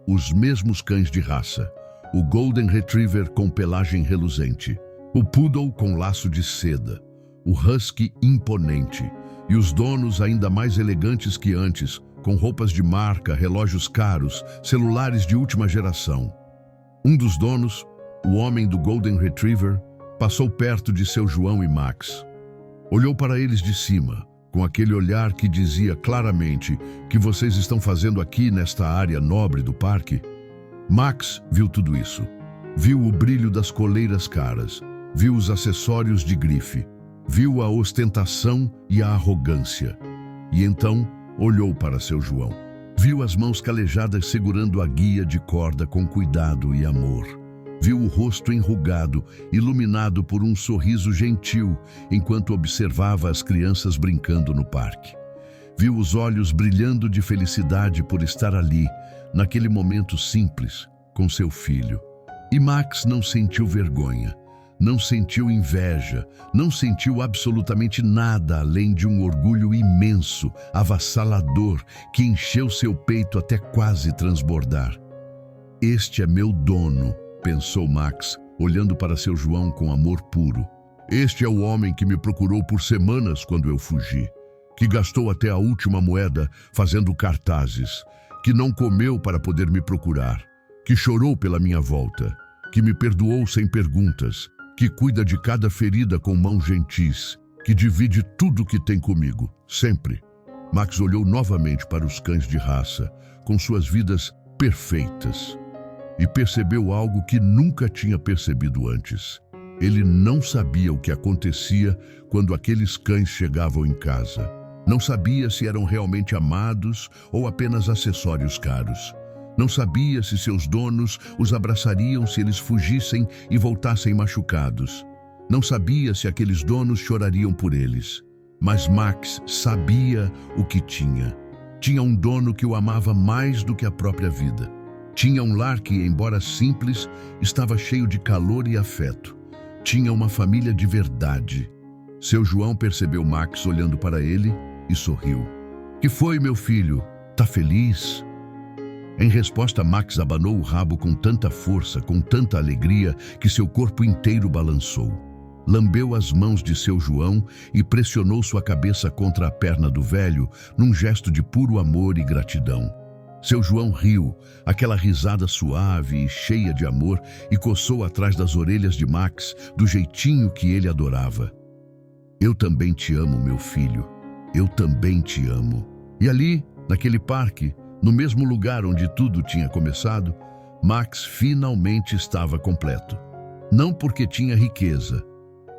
S1: Os mesmos cães de raça. O Golden Retriever com pelagem reluzente. O Poodle com laço de seda. O Husky imponente. E os donos ainda mais elegantes que antes, com roupas de marca, relógios caros, celulares de última geração. Um dos donos, o homem do Golden Retriever, passou perto de seu João e Max. Olhou para eles de cima, com aquele olhar que dizia claramente que vocês estão fazendo aqui nesta área nobre do parque. Max viu tudo isso. Viu o brilho das coleiras caras, viu os acessórios de grife, viu a ostentação e a arrogância. E então olhou para seu João. Viu as mãos calejadas segurando a guia de corda com cuidado e amor. Viu o rosto enrugado, iluminado por um sorriso gentil, enquanto observava as crianças brincando no parque. Viu os olhos brilhando de felicidade por estar ali, naquele momento simples, com seu filho. E Max não sentiu vergonha. Não sentiu inveja, não sentiu absolutamente nada além de um orgulho imenso, avassalador, que encheu seu peito até quase transbordar. Este é meu dono, pensou Max, olhando para seu João com amor puro. Este é o homem que me procurou por semanas quando eu fugi, que gastou até a última moeda fazendo cartazes, que não comeu para poder me procurar, que chorou pela minha volta, que me perdoou sem perguntas, que cuida de cada ferida com mãos gentis, que divide tudo que tem comigo, sempre. Max olhou novamente para os cães de raça, com suas vidas perfeitas, e percebeu algo que nunca tinha percebido antes. Ele não sabia o que acontecia quando aqueles cães chegavam em casa. Não sabia se eram realmente amados ou apenas acessórios caros. Não sabia se seus donos os abraçariam se eles fugissem e voltassem machucados. Não sabia se aqueles donos chorariam por eles. Mas Max sabia o que tinha. Tinha um dono que o amava mais do que a própria vida. Tinha um lar que, embora simples, estava cheio de calor e afeto. Tinha uma família de verdade. Seu João percebeu Max olhando para ele e sorriu. "Que foi, meu filho? Tá feliz?" Em resposta, Max abanou o rabo com tanta força, com tanta alegria, que seu corpo inteiro balançou. Lambeu as mãos de seu João e pressionou sua cabeça contra a perna do velho, num gesto de puro amor e gratidão. Seu João riu, aquela risada suave e cheia de amor, e coçou atrás das orelhas de Max, do jeitinho que ele adorava. "Eu também te amo, meu filho. Eu também te amo." E ali, naquele parque, no mesmo lugar onde tudo tinha começado, Max finalmente estava completo. Não porque tinha riqueza,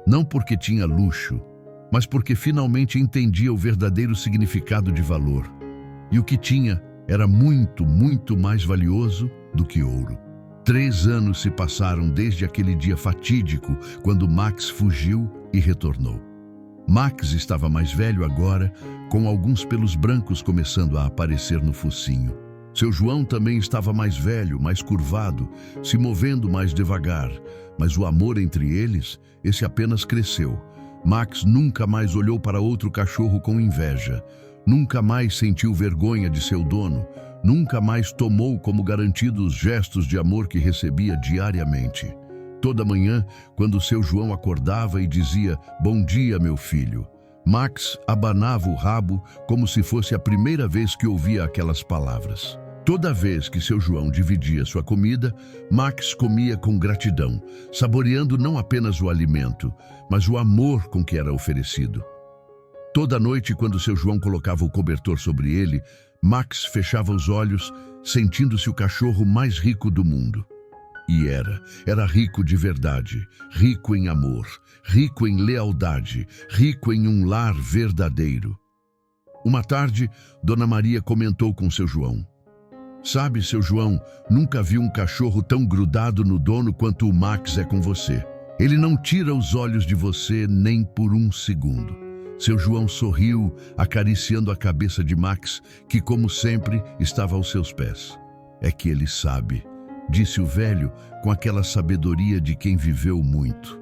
S1: não porque tinha luxo, mas porque finalmente entendia o verdadeiro significado de valor. E o que tinha era muito, muito mais valioso do que ouro. 3 anos se passaram desde aquele dia fatídico, quando Max fugiu e retornou. Max estava mais velho agora, com alguns pelos brancos começando a aparecer no focinho. Seu João também estava mais velho, mais curvado, se movendo mais devagar, mas o amor entre eles, esse apenas cresceu. Max nunca mais olhou para outro cachorro com inveja, nunca mais sentiu vergonha de seu dono, nunca mais tomou como garantidos os gestos de amor que recebia diariamente. Toda manhã, quando seu João acordava e dizia "Bom dia, meu filho", Max abanava o rabo como se fosse a primeira vez que ouvia aquelas palavras. Toda vez que seu João dividia sua comida, Max comia com gratidão, saboreando não apenas o alimento, mas o amor com que era oferecido. Toda noite, quando seu João colocava o cobertor sobre ele, Max fechava os olhos, sentindo-se o cachorro mais rico do mundo. E era rico de verdade, rico em amor, rico em lealdade, rico em um lar verdadeiro. Uma tarde, Dona Maria comentou com seu João: "Sabe, seu João, nunca vi um cachorro tão grudado no dono quanto o Max é com você. Ele não tira os olhos de você nem por um segundo." Seu João sorriu, acariciando a cabeça de Max, que, como sempre, estava aos seus pés. "É que ele sabe", disse o velho com aquela sabedoria de quem viveu muito.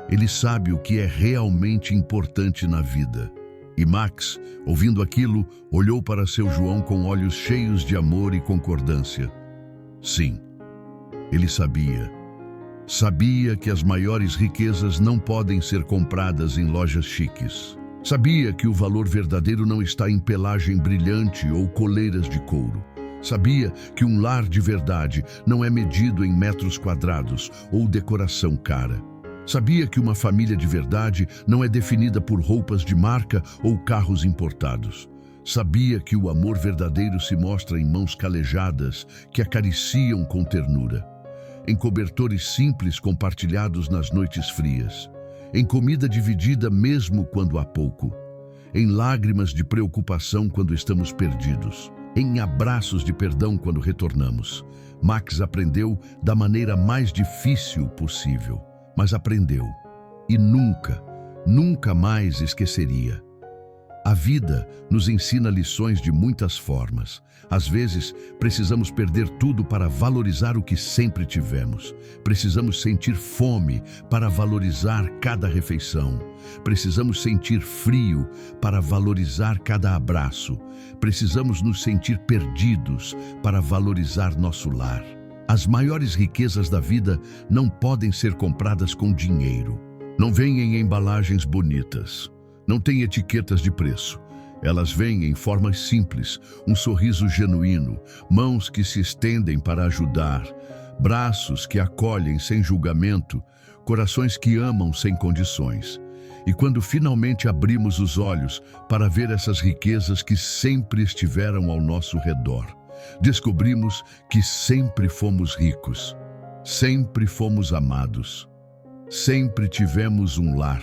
S1: "Ele sabe o que é realmente importante na vida." E Max, ouvindo aquilo, olhou para seu João com olhos cheios de amor e concordância. Sim, ele sabia. Sabia que as maiores riquezas não podem ser compradas em lojas chiques. Sabia que o valor verdadeiro não está em pelagem brilhante ou coleiras de couro. Sabia que um lar de verdade não é medido em metros quadrados ou decoração cara. Sabia que uma família de verdade não é definida por roupas de marca ou carros importados. Sabia que o amor verdadeiro se mostra em mãos calejadas que acariciam com ternura, em cobertores simples compartilhados nas noites frias, em comida dividida mesmo quando há pouco, em lágrimas de preocupação quando estamos perdidos, em abraços de perdão quando retornamos. Max aprendeu da maneira mais difícil possível, mas aprendeu e nunca mais esqueceria. A vida nos ensina lições de muitas formas. Às vezes, precisamos perder tudo para valorizar o que sempre tivemos. Precisamos sentir fome para valorizar cada refeição. Precisamos sentir frio para valorizar cada abraço. Precisamos nos sentir perdidos para valorizar nosso lar. As maiores riquezas da vida não podem ser compradas com dinheiro. Não vêm em embalagens bonitas. Não têm etiquetas de preço. Elas vêm em formas simples, um sorriso genuíno, mãos que se estendem para ajudar, braços que acolhem sem julgamento, corações que amam sem condições. E quando finalmente abrimos os olhos para ver essas riquezas que sempre estiveram ao nosso redor, descobrimos que sempre fomos ricos, sempre fomos amados, sempre tivemos um lar.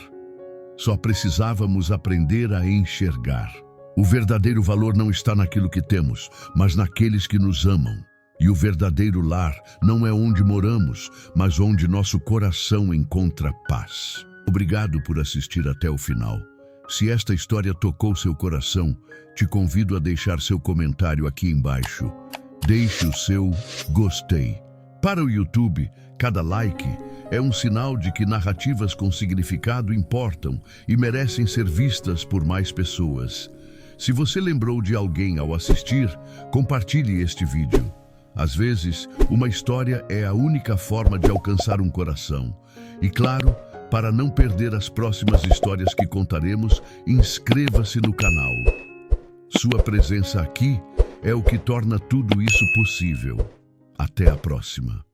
S1: Só precisávamos aprender a enxergar. O verdadeiro valor não está naquilo que temos, mas naqueles que nos amam. E o verdadeiro lar não é onde moramos, mas onde nosso coração encontra paz. Obrigado por assistir até o final. Se esta história tocou seu coração, te convido a deixar seu comentário aqui embaixo. Deixe o seu gostei. Para o YouTube, cada like é um sinal de que narrativas com significado importam e merecem ser vistas por mais pessoas. Se você lembrou de alguém ao assistir, compartilhe este vídeo. Às vezes, uma história é a única forma de alcançar um coração. E claro, para não perder as próximas histórias que contaremos, inscreva-se no canal. Sua presença aqui é o que torna tudo isso possível. Até a próxima.